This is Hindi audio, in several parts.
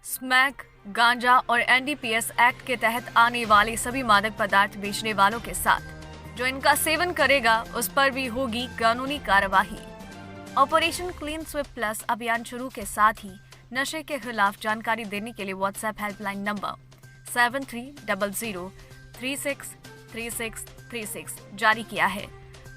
स्मैक, गांजा और एनडीपीएस एक्ट के तहत आने वाले सभी मादक पदार्थ बेचने वालों के साथ जो इनका सेवन करेगा उस पर भी होगी कानूनी कार्यवाही। ऑपरेशन क्लीन स्वीप प्लस अभियान शुरू के साथ ही नशे के खिलाफ जानकारी देने के लिए व्हाट्सएप हेल्पलाइन नंबर 7300363636 जारी किया है।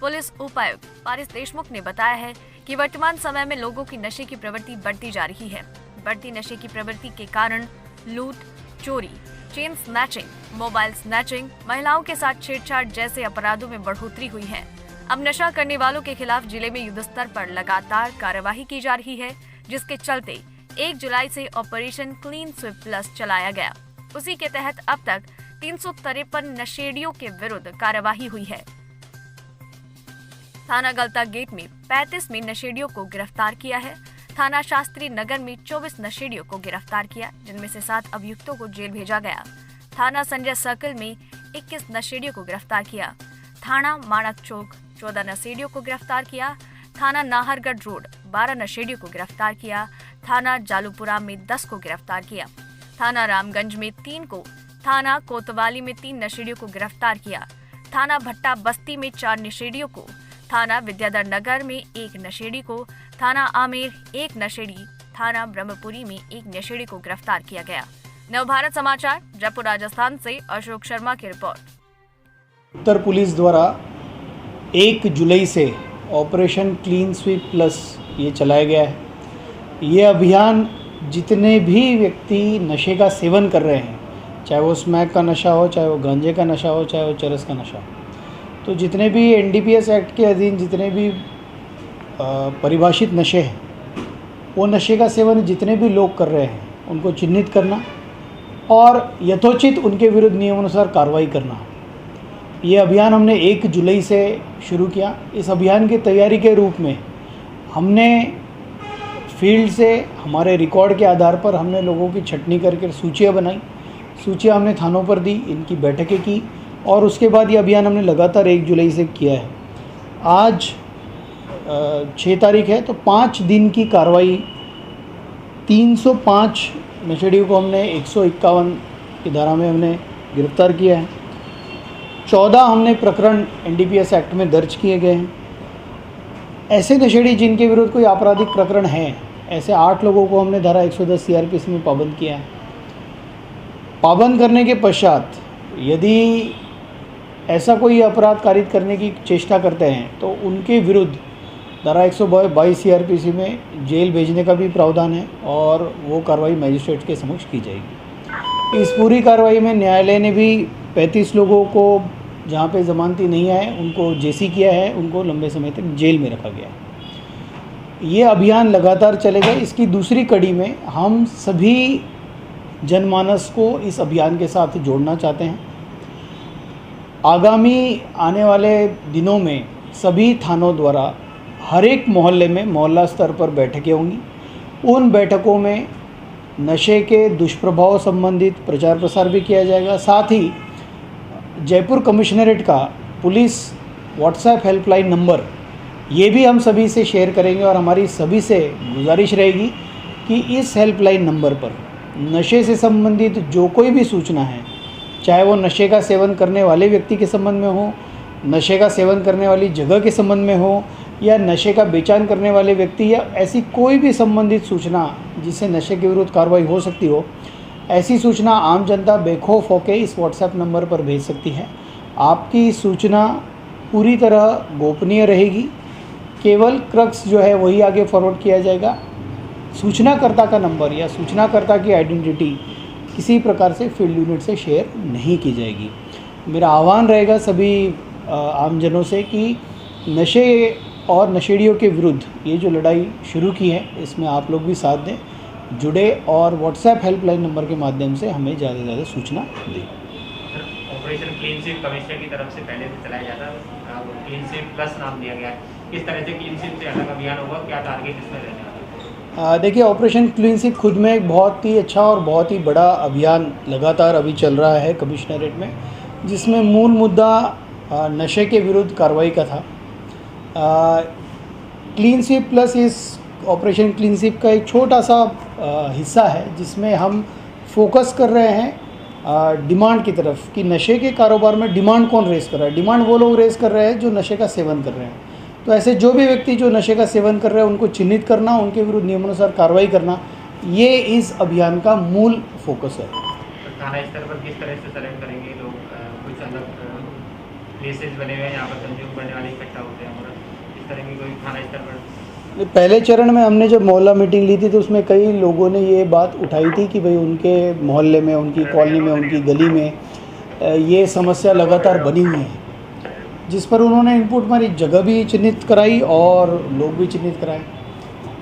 पुलिस उपायुक्त पारिस देशमुख ने बताया है कि वर्तमान समय में लोगों की नशे की प्रवृत्ति बढ़ती जा रही है। बढ़ती नशे की प्रवृत्ति के कारण लूट, चोरी, चेन स्नैचिंग, मोबाइल स्नैचिंग, महिलाओं के साथ छेड़छाड़ जैसे अपराधों में बढ़ोतरी हुई है। अब नशा करने वालों के खिलाफ जिले में युद्ध स्तर पर लगातार कार्यवाही की जा रही है, जिसके चलते 1 जुलाई से ऑपरेशन क्लीन स्वीप प्लस चलाया गया। उसी के तहत अब तक 353 नशेड़ियों के विरुद्ध कार्यवाही हुई है। थाना गलता गेट में 35 में नशेड़ियों को गिरफ्तार किया है। थाना शास्त्री नगर में 24 नशेड़ियों को गिरफ्तार किया, जिनमें से 7 अभियुक्तों को जेल भेजा गया। थाना संजय सर्कल में 21 नशेड़ियों को गिरफ्तार किया। थाना माणक चौक 14 नशेड़ियों को गिरफ्तार किया। थाना नाहरगढ़ रोड 12 नशेड़ियों को गिरफ्तार किया। थाना जालूपुरा में 10 को गिरफ्तार किया। थाना रामगंज में 3 को, थाना कोतवाली में 3 नशेड़ियों को गिरफ्तार किया। थाना भट्टा बस्ती में 4 नशेड़ियों को, थाना विद्याधर नगर में 1 नशेड़ी को, थाना आमेर 1 नशेड़ी, थाना ब्रह्मपुरी में 1 नशेड़ी को गिरफ्तार किया गया। नवभारत समाचार जयपुर राजस्थान से अशोक शर्मा की रिपोर्ट। उत्तर पुलिस द्वारा 1 जुलाई से ऑपरेशन क्लीन स्वीप प्लस ये चलाया गया है। ये अभियान जितने भी व्यक्ति नशे का सेवन कर रहे हैं, चाहे वो स्मैक का नशा हो, चाहे वो गांजे का नशा हो, चाहे वो चरस का नशा हो, तो जितने भी एनडीपीएस एक्ट के अधीन जितने भी परिभाषित नशे हैं, वो नशे का सेवन जितने भी लोग कर रहे हैं उनको चिन्हित करना और यथोचित उनके विरुद्ध नियमानुसार कार्रवाई करना। ये अभियान हमने 1 जुलाई से शुरू किया। इस अभियान की तैयारी के रूप में हमने फील्ड से हमारे रिकॉर्ड के आधार पर हमने लोगों की छटनी करके सूचियाँ बनाई। सूचियाँ हमने थानों पर दी, इनकी बैठकें की और उसके बाद ये अभियान हमने लगातार 1 जुलाई से किया है। आज 6 तारीख है, तो 5 दिन की कार्रवाई 305 नशेड़ियों को हमने 151 की धारा में हमने गिरफ्तार किया है। 14 हमने प्रकरण एनडीपीएस एक्ट में दर्ज किए गए हैं। ऐसे नशेड़ी जिनके विरुद्ध कोई आपराधिक प्रकरण है, ऐसे 8 लोगों को हमने धारा 110 सीआरपीसी में पाबंद किया है। पाबंद करने के पश्चात यदि ऐसा कोई अपराध कारित करने की चेष्टा करते हैं तो उनके विरुद्ध धारा 122 सीआरपीसी में जेल भेजने का भी प्रावधान है और वो कार्रवाई मजिस्ट्रेट के समक्ष की जाएगी। इस पूरी कार्रवाई में न्यायालय ने भी 35 लोगों को जहाँ पे जमानती नहीं आए उनको जेसी किया है, उनको लंबे समय तक जेल में रखा गया है। ये अभियान लगातार चलेगा। इसकी दूसरी कड़ी में हम सभी जनमानस को इस अभियान के साथ जोड़ना चाहते हैं। आगामी आने वाले दिनों में सभी थानों द्वारा हर एक मोहल्ले में मोहल्ला स्तर पर बैठकें होंगी। उन बैठकों में नशे के दुष्प्रभाव संबंधित प्रचार प्रसार भी किया जाएगा। साथ ही जयपुर कमिश्नरेट का पुलिस व्हाट्सएप हेल्पलाइन नंबर ये भी हम सभी से शेयर करेंगे और हमारी सभी से गुजारिश रहेगी कि इस हेल्पलाइन नंबर पर नशे से संबंधित जो कोई भी सूचना है, चाहे वो नशे का सेवन करने वाले व्यक्ति के संबंध में हो, नशे का सेवन करने वाली जगह के संबंध में हो, या नशे का बेचान करने वाले व्यक्ति या ऐसी कोई भी संबंधित सूचना जिससे नशे के विरुद्ध कार्रवाई हो सकती हो, ऐसी सूचना आम जनता बेखौफ होकर इस व्हाट्सएप नंबर पर भेज सकती है। आपकी सूचना पूरी तरह गोपनीय रहेगी। केवल क्रक्स जो है वही आगे फॉरवर्ड किया जाएगा। सूचनाकर्ता का नंबर या सूचनाकर्ता की आइडेंटिटी किसी प्रकार से फील्ड यूनिट से शेयर नहीं की जाएगी। मेरा आह्वान रहेगा सभी आमजनों से कि नशे और नशेड़ियों के विरुद्ध ये जो लड़ाई शुरू की है, इसमें आप लोग भी साथ दें, जुड़े और व्हाट्सएप हेल्पलाइन नंबर के माध्यम से हमें ज़्यादा से ज़्यादा सूचना दें। ऑपरेशन क्लीन स्वीप कमिश्नर की तरफ से पहले से चलाया जाता है, क्लीन स्वीप प्लस नाम दिया गया है। किस तरह से क्लीन स्वीप से अलग अभियान होगा, क्या टारगेट इसमें रहने वाला है? देखिए, ऑपरेशन क्लीन स्वीप खुद में एक बहुत ही अच्छा और बहुत ही बड़ा अभियान लगातार अभी चल रहा है कमिश्नरेट में, जिसमें मूल मुद्दा नशे के विरुद्ध कार्रवाई का था। क्लीन स्वीप प्लस इस ऑपरेशन क्लीन स्वीप का एक छोटा सा हिस्सा है जिसमें हम फोकस कर रहे हैं डिमांड की तरफ कि नशे के कारोबार में डिमांड कौन रेस कर रहा है। डिमांड वो लोग रेस कर रहे हैं जो नशे का सेवन कर रहे हैं। तो ऐसे जो भी व्यक्ति जो नशे का सेवन कर रहे हैं उनको चिन्हित करना, उनके विरुद्ध नियमानुसार कार्रवाई करना, ये इस अभियान का मूल फोकस है। तो थाना स्तर पर किस तरह से सेलेक्ट करेंगे लोग? कुछ अलग प्लेसेस बने हुए हैं यहाँ पर कंज्यूम करने वाले इकट्ठा होते हैं, और इस तरह की कोई थाना स्तर पर? पहले चरण में हमने जब मोहल्ला मीटिंग ली थी तो उसमें कई लोगों ने ये बात उठाई थी कि भाई उनके मोहल्ले में, उनकी कॉलोनी में, उनकी गली में ये समस्या लगातार बनी हुई है, जिस पर उन्होंने इनपुट मारी, जगह भी चिन्हित कराई और लोग भी चिन्हित कराए।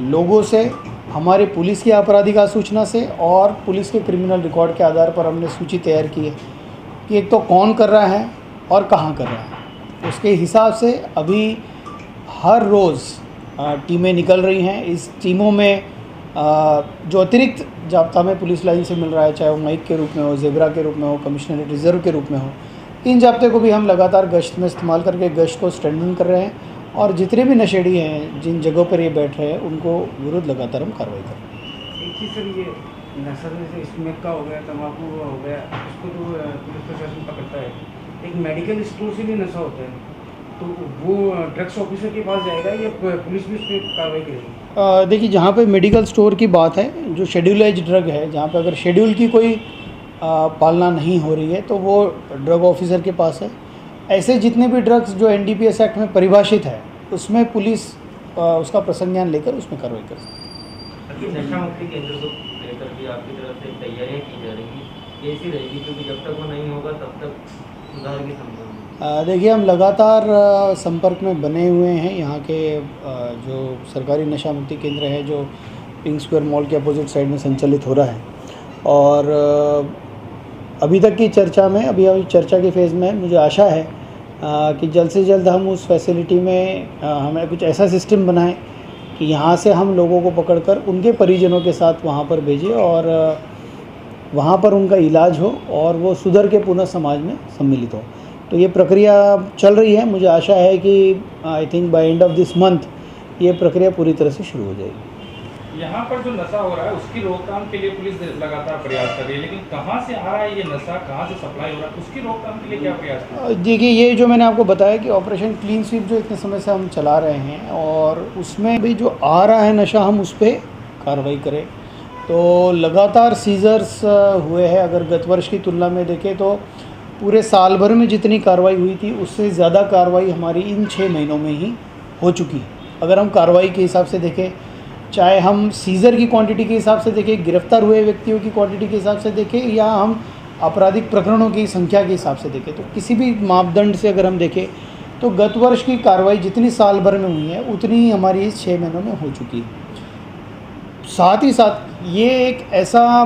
लोगों से, हमारे पुलिस की आपराधिक सूचना से और पुलिस के क्रिमिनल रिकॉर्ड के आधार पर हमने सूची तैयार की है कि एक तो कौन कर रहा है और कहाँ कर रहा है। उसके हिसाब से अभी हर रोज़ टीमें निकल रही हैं। इस टीमों में जो अतिरिक्त जाब्ता में पुलिस लाइन से मिल रहा है, चाहे वो माइक के रूप में हो, जेबरा के रूप में हो, कमिश्नरेट रिजर्व के रूप में हो, इन जाब्ते को भी हम लगातार गश्त में इस्तेमाल करके गश्त को स्ट्रेंथन कर रहे हैं। और जितने भी नशेड़ी हैं जिन जगहों पर ये बैठ रहे हैं उनको विरुद्ध लगातार हम कार्रवाई कर रहे हैं। एक चीज़ सर, ये नशा जैसे स्मोक का हो गया, तम्बाकू हो गया, इसको तो पुलिस प्रशासन पकड़ता है। एक मेडिकल स्टोर से भी नशा होता है, तो वो ड्रग्स ऑफिसर के पास जाएगा या पुलिस भी उस पर कार्रवाई करेगी? देखिए, जहाँ पे मेडिकल स्टोर की बात है, जो शेड्यूलाइज ड्रग है, जहाँ पे अगर शेड्यूल की कोई पालना नहीं हो रही है तो वो ड्रग ऑफिसर के पास है। ऐसे जितने भी ड्रग्स जो NDPS एक्ट में परिभाषित है उसमें पुलिस उसका प्रसंज्ञान लेकर उसमें कार्रवाई कर सकती है। नशा मुक्ति केंद्र को लेकर भी आपकी तरफ से तैयारियां की जा रही हैं, कैसी रहेगी? क्योंकि जब तक वो नहीं होगा तब तक सुधार की संभावना। देखिए, हम लगातार संपर्क में बने हुए हैं। यहाँ के जो सरकारी नशा मुक्ति केंद्र है जो पिंक स्क्वायर मॉल के अपोजिट साइड में संचालित हो रहा है, और अभी तक की चर्चा में, अभी चर्चा के फेज़ में, मुझे आशा है कि जल्द से जल्द हम उस फैसिलिटी में हमें कुछ ऐसा सिस्टम बनाएं कि यहाँ से हम लोगों को पकड़कर उनके परिजनों के साथ वहाँ पर भेजें और वहाँ पर उनका इलाज हो और वो सुधर के पुनः समाज में सम्मिलित हो। तो ये प्रक्रिया चल रही है। मुझे आशा है कि I think by end of this month ये प्रक्रिया पूरी तरह से शुरू हो जाएगी। यहाँ पर जो नशा हो रहा है उसकी रोकथाम के लिए पुलिस लगातार प्रयास कर रही है, लेकिन कहाँ से आ रहा है ये नशा, कहाँ से सप्लाई हो रहा है, उसकी रोकथाम के लिए क्या प्रयास कर रहे हैं? देखिए, ये जो मैंने आपको बताया कि ऑपरेशन क्लीन स्वीप जो इतने समय से हम चला रहे हैं, और उसमें भी जो आ रहा है नशा हम उस पर कार्रवाई करें। तो लगातार सीजर्स हुए हैं। अगर गत वर्ष की तुलना में देखें तो पूरे साल भर में जितनी कार्रवाई हुई थी उससे ज़्यादा कार्रवाई हमारी इन 6 महीनों में ही हो चुकी है। अगर हम कार्रवाई के हिसाब से देखें, चाहे हम सीज़र की क्वांटिटी के हिसाब से देखें, गिरफ्तार हुए व्यक्तियों की क्वांटिटी के हिसाब से देखें, या हम आपराधिक प्रकरणों की संख्या के हिसाब से देखें, तो किसी भी मापदंड से अगर हम देखें तो गत वर्ष की कार्रवाई जितनी साल भर में हुई है उतनी ही हमारी इस 6 महीनों में हो चुकी है। साथ ही साथ ये एक ऐसा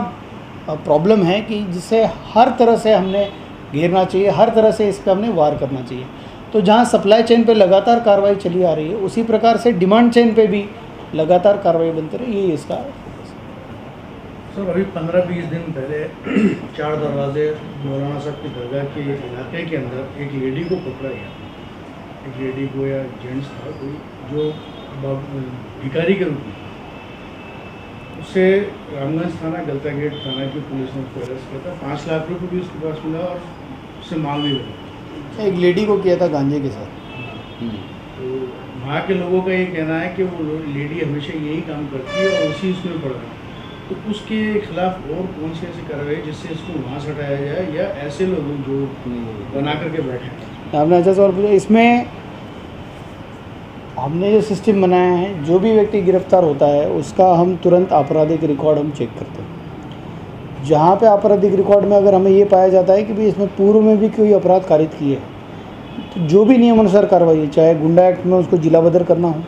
प्रॉब्लम है कि जिसे हर तरह से हमने घेरना चाहिए, हर तरह से इस पर हमने वार करना चाहिए। तो जहाँ सप्लाई चेन पे लगातार कार्रवाई चली आ रही है, उसी प्रकार से डिमांड चेन पे भी लगातार कार्रवाई बनती रही, ये इसका सर। अभी 15-20 दिन पहले 4 दरवाजे मौलाना साहब की दरगाह के इलाके के अंदर एक लेडी को पकड़ा गया। एक लेडी को, या जेंट्स था कोई, जो भिखारी के रूप में, उससे रामगंज थाना, गलता गेट थाना की पुलिस ने उसको अरेस्ट किया था। 5 लाख रुपये भी उसके पास मिला और उससे माल भी मिला। एक लेडी को किया था गांजे के साथ। तो वहाँ के लोगों का ये कहना है कि वो लेडी हमेशा यही काम करती है और उसी उसमें पड़ रहा है। तो उसके खिलाफ और कौन सी ऐसी कार्रवाई जिससे इसको वहाँ से हटाया जाए, या ऐसे लोग जो बना करके बैठे हैं? आपने अच्छा सवाल पूछा। इसमें हमने जो सिस्टम बनाया है, जो भी व्यक्ति गिरफ्तार होता है उसका हम तुरंत आपराधिक रिकॉर्ड हम चेक करते हैं। जहाँ पे आपराधिक रिकॉर्ड में अगर हमें ये पाया जाता है कि भाई इसमें पूर्व में भी कोई अपराध कारित किए है, तो जो भी नियमानुसार कार्रवाई है, चाहे गुंडा एक्ट में उसको जिलाबदर करना हो,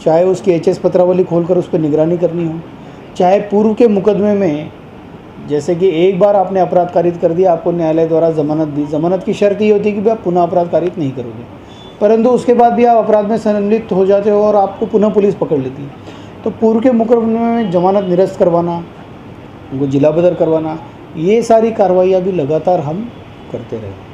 चाहे उसकी HS पत्रावली खोलकर उस पर निगरानी करनी हो, चाहे पूर्व के मुकदमे में, जैसे कि एक बार आपने अपराध कारित कर दिया, आपको न्यायालय द्वारा जमानत दी, जमानत की शर्त ये होती है कि भाई आप पुनः अपराध कारित नहीं करोगे, परंतु उसके बाद भी आप अपराध में संलिप्त हो जाते हो और आपको पुनः पुलिस पकड़ लेती है। तो पूर्व के मुकदमे में जमानत निरस्त करवाना, उनको जिलाबदर करवाना, ये सारी कार्रवाइयाँ भी लगातार हम करते रहे।